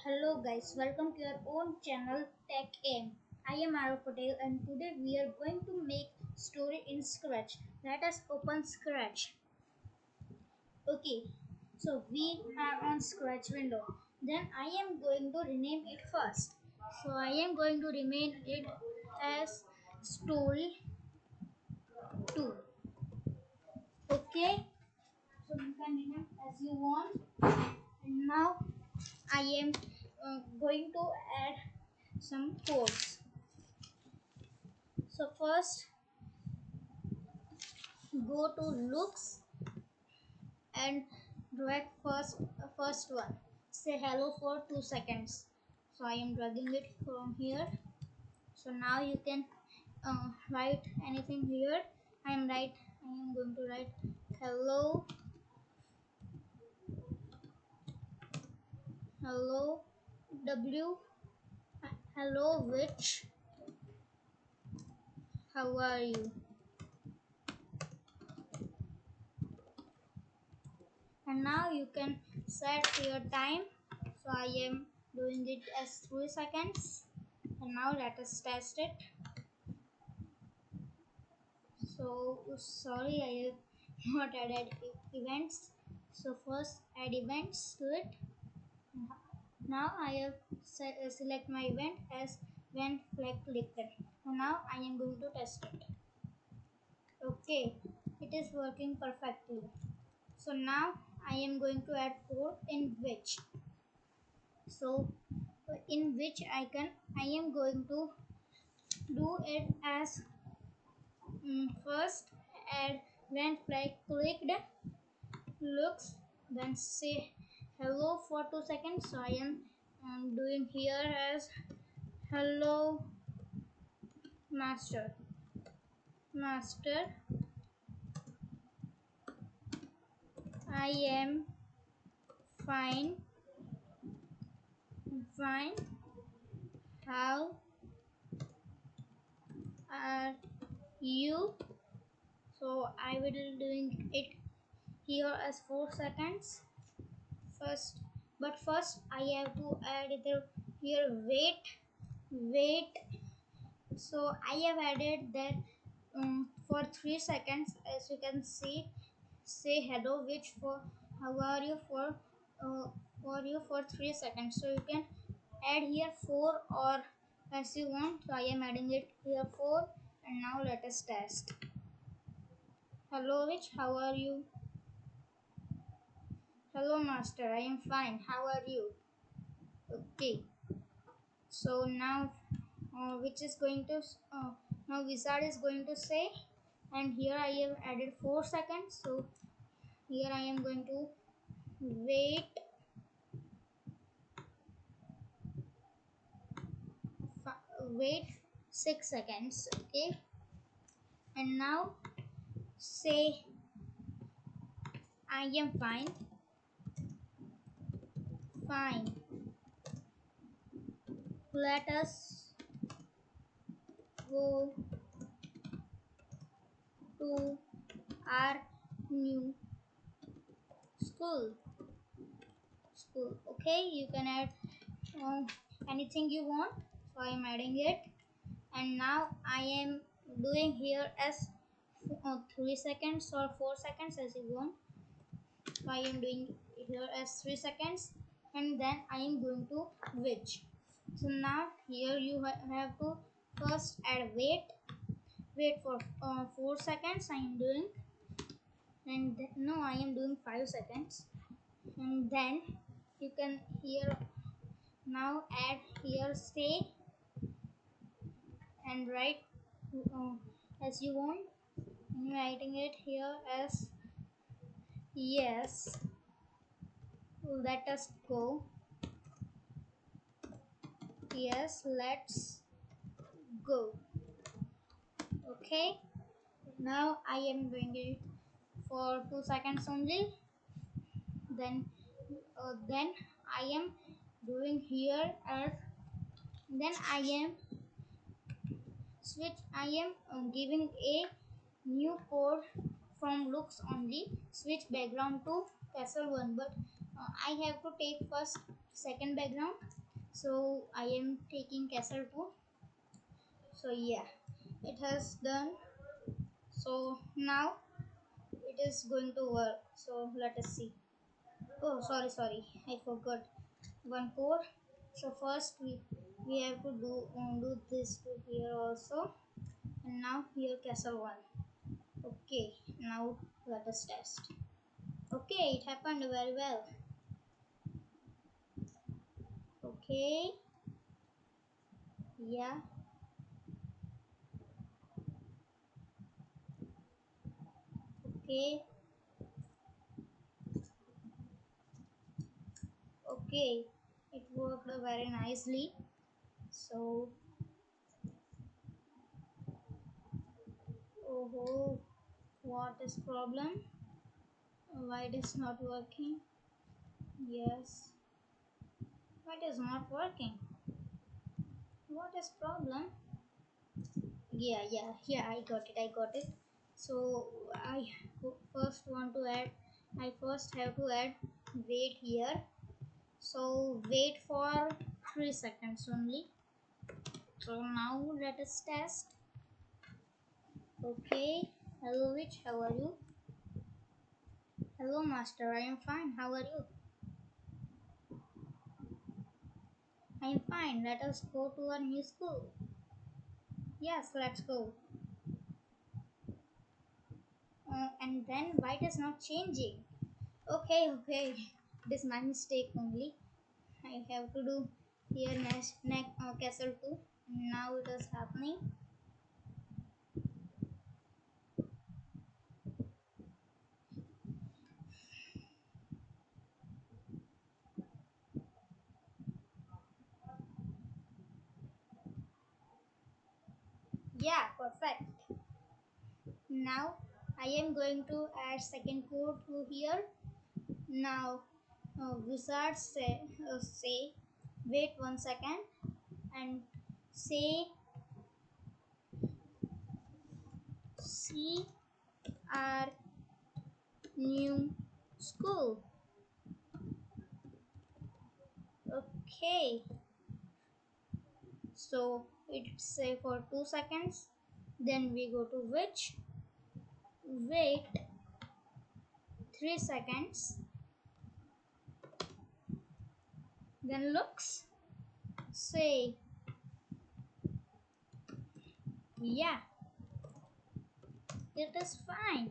Hello guys, welcome to your own channel Tech Aim. I am Aarav Patel and today we are going to make story in Scratch. Let us open Scratch. Okay, so we are on Scratch window. Then I am going to rename it first. So I am going to rename it as story 2. Okay, so you can rename as you want. And now I am going to add some codes. So first go to looks and drag first one. Say hello for 2 seconds. So I am dragging it from here. So now you can write anything here. I am going to write hello, hello, w, hello, which, how are you? And now you can set your time. So I am doing it as 3 seconds. And now let us test it. So sorry, I have not added events. So first add events to it. Now I have select my event as when flag clicked. And now I am going to test it. Okay, it is working perfectly. So now I am going to add code in which. So in which icon I am going to do it as first add when flag clicked looks, then say hello for 2 seconds. So I am doing here as hello master, I am fine, how are you? So I will doing it here as 4 seconds first, but first I have to add the here wait. So I have added that for 3 seconds. As you can see, say hello which for how are you uh, for 3 seconds. So you can add here 4 or as you want. So I am adding it here 4. And now let us test. Hello which, how are you? Hello master, I am fine, how are you? Okay, so now which is going to now wizard is going to say, and here I have added 4 seconds. So here I am going to wait wait 6 seconds. Okay, and now say I am fine, let us go to our new school. Okay, you can add um, anything you want. So I am adding it. And now I am doing here as 3 seconds or 4 seconds as you want. So I am doing here as 3 seconds, and then I am going to which. So now here you have to first add wait for 4 seconds I am doing, and no, I am doing 5 seconds. And then you can here now add here stay and write uh, as you want. I'm writing it here as yes, let us go. Yes, let's go. Okay, now I am doing it for 2 seconds only. Then I am doing here as then I am switch. I am giving a new code from looks only. Switch background to castle one, but I have to take first second background. So I am taking castle 2. So yeah, it has done. So now it is going to work. So let us see. Oh, sorry, I forgot one core. So first we have to do this to here also, and now here castle 1. Okay, now let us test. Okay, it happened very well. Okay, yeah, okay, okay, it worked very nicely. So, oh, what is problem? Why it is not working? Yes, why it is not working? What is problem? Yeah, I got it. So first want to add, I first have to add wait here. So wait for 3 seconds only. So now let us test. Okay, hello Rich, how are you? Hello master, I am fine, how are you? I am fine, let us go to our new school. Yes, let's go. And then why it is not changing? Okay, it is my mistake only. I have to do here neck castle 2. Now it is happening. Yeah, perfect. Now I am going to add second code to here. Now wizard say wait 1 second and say see our new school. Okay, so it say for 2 seconds. Then we go to which wait 3 seconds. Then looks say yeah, it is fine.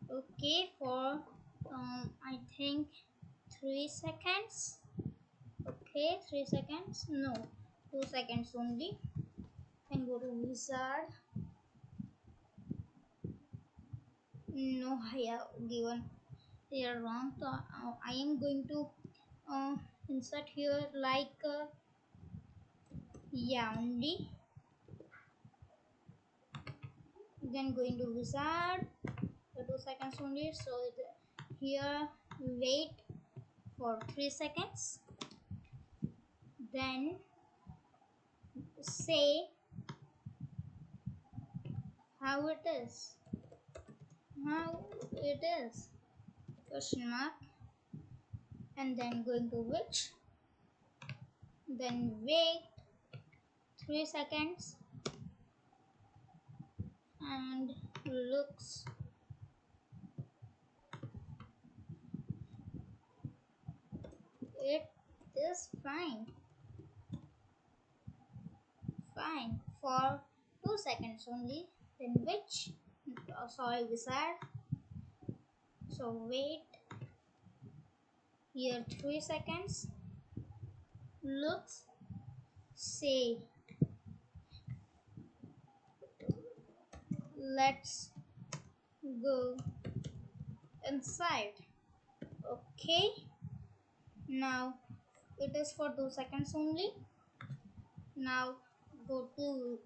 Okay, for I think 3 seconds. Okay, 3 seconds. No, 2 seconds only. And go to wizard. No, I have given here wrong. So I am going to uh, insert here like yeah only. Then going to wizard for 2 seconds only. So here wait for 3 seconds. Then say how it is. How it is? Question mark. And then going to which. Then wait 3 seconds and looks it is fine for 2 seconds only. Then which sorry wizard. So wait here 3 seconds. Looks say let's go inside. Okay, now it is for 2 seconds only. Now go to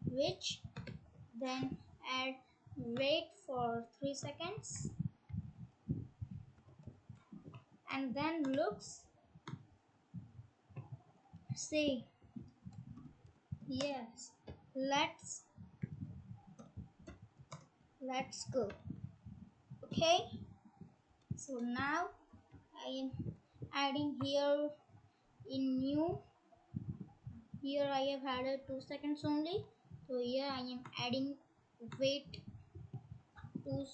which, then add wait for 3 seconds, and then looks say yes, let's let's go. Okay, so now I am adding here in new. Here I have added 2 seconds only. So here I am adding wait 2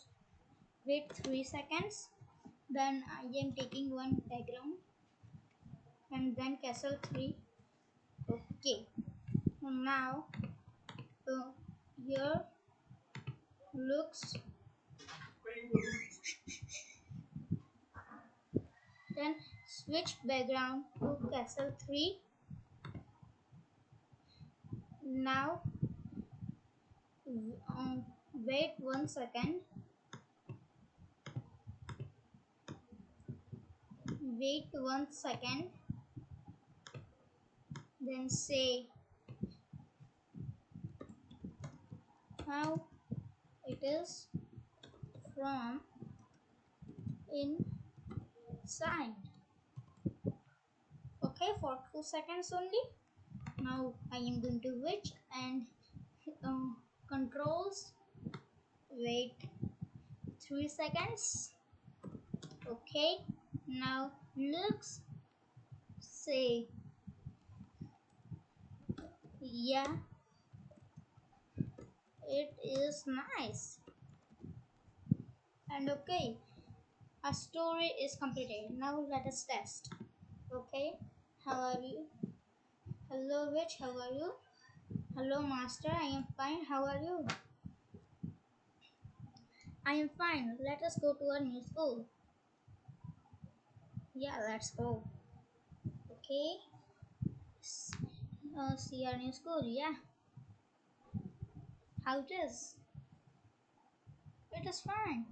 wait 3 seconds. Then I am taking one background and then castle 3. Okay. So now uh, here looks, then switch background to castle 3. Now wait 1 second, wait 1 second, then say how it is from inside. Okay, for 2 seconds only. Now I am going to switch and uh, controls, wait 3 seconds. Okay, now looks, say yeah, it is nice. And okay, our story is completed. Now let us test. Okay, how are you? Hello witch, how are you? Hello master, I am fine, how are you? I am fine, let us go to our new school. Yeah, let's go. Okay, see our new school. Yeah, how it is? It is fine.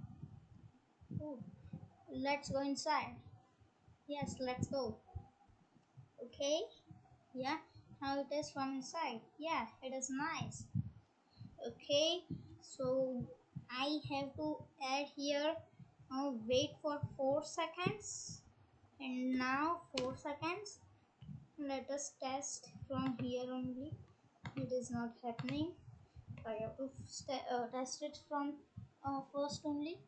Oh, let's go inside. Yes, let's go. Okay, yeah, how it is from inside? Yeah, it is nice. Okay, so I have to add here, wait for 4 seconds, and now 4 seconds. Let us test from here only. It is not happening. I have to test it from first only.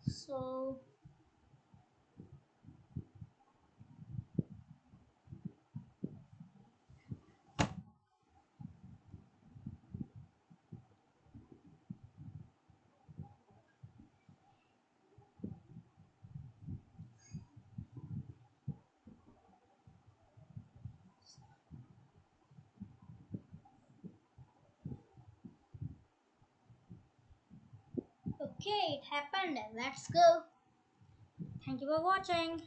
So okay, it happened. Let's go. Thank you for watching.